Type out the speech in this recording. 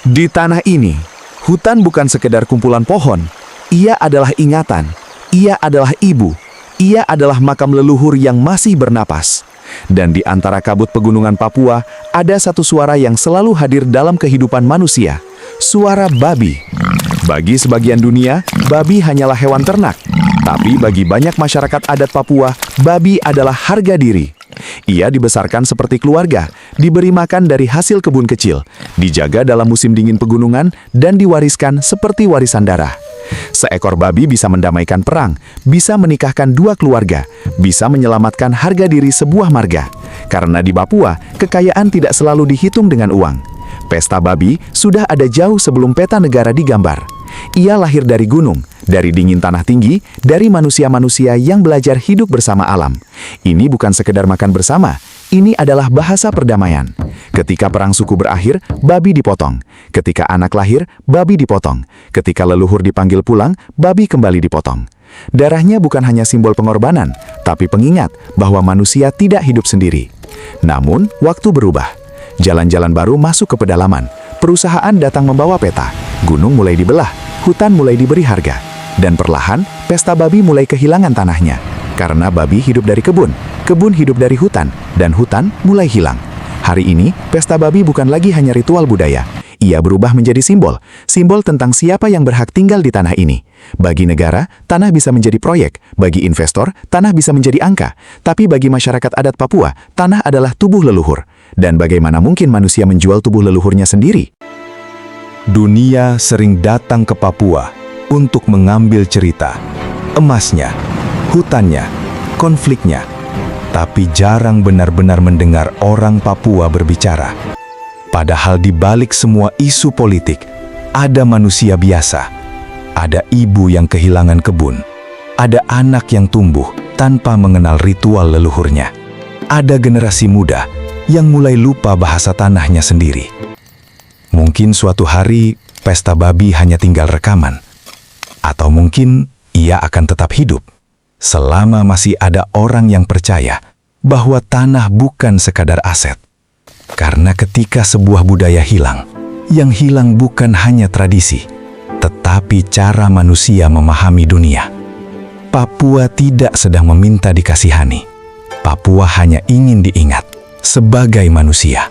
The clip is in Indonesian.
Di tanah ini, hutan bukan sekedar kumpulan pohon. Ia adalah ingatan, ia adalah ibu, ia adalah makam leluhur yang masih bernapas. Dan di antara kabut pegunungan Papua, ada satu suara yang selalu hadir dalam kehidupan manusia. Suara babi. Bagi sebagian dunia, babi hanyalah hewan ternak. Tapi bagi banyak masyarakat adat Papua, babi adalah harga diri. Ia dibesarkan seperti keluarga, diberi makan dari hasil kebun kecil, dijaga dalam musim dingin pegunungan, dan diwariskan seperti warisan darah. Seekor babi bisa mendamaikan perang, bisa menikahkan dua keluarga, bisa menyelamatkan harga diri sebuah marga. Karena di Papua, kekayaan tidak selalu dihitung dengan uang. Pesta babi sudah ada jauh sebelum peta negara digambar. Ia lahir dari gunung, dari dingin tanah tinggi, dari manusia-manusia yang belajar hidup bersama alam. Ini bukan sekedar makan bersama, ini adalah bahasa perdamaian. Ketika perang suku berakhir, babi dipotong. Ketika anak lahir, babi dipotong. Ketika leluhur dipanggil pulang, babi kembali dipotong. Darahnya bukan hanya simbol pengorbanan, tapi pengingat bahwa manusia tidak hidup sendiri. Namun, waktu berubah. Jalan-jalan baru masuk ke pedalaman. Perusahaan datang membawa peta. Gunung mulai dibelah, hutan mulai diberi harga. Dan perlahan, pesta babi mulai kehilangan tanahnya. Karena babi hidup dari kebun, kebun hidup dari hutan, dan hutan mulai hilang. Hari ini, pesta babi bukan lagi hanya ritual budaya. Ia berubah menjadi simbol, simbol tentang siapa yang berhak tinggal di tanah ini. Bagi negara, tanah bisa menjadi proyek. Bagi investor, tanah bisa menjadi angka. Tapi bagi masyarakat adat Papua, tanah adalah tubuh leluhur. Dan bagaimana mungkin manusia menjual tubuh leluhurnya sendiri? Dunia sering datang ke Papua untuk mengambil cerita, emasnya, hutannya, konfliknya, tapi jarang benar-benar mendengar orang Papua berbicara. Padahal di balik semua isu politik, ada manusia biasa, ada ibu yang kehilangan kebun, ada anak yang tumbuh tanpa mengenal ritual leluhurnya, ada generasi muda yang mulai lupa bahasa tanahnya sendiri. Mungkin suatu hari pesta babi hanya tinggal rekaman, atau mungkin ia akan tetap hidup selama masih ada orang yang percaya bahwa tanah bukan sekadar aset. Karena ketika sebuah budaya hilang, yang hilang bukan hanya tradisi, tetapi cara manusia memahami dunia. Papua tidak sedang meminta dikasihani. Papua hanya ingin diingat sebagai manusia.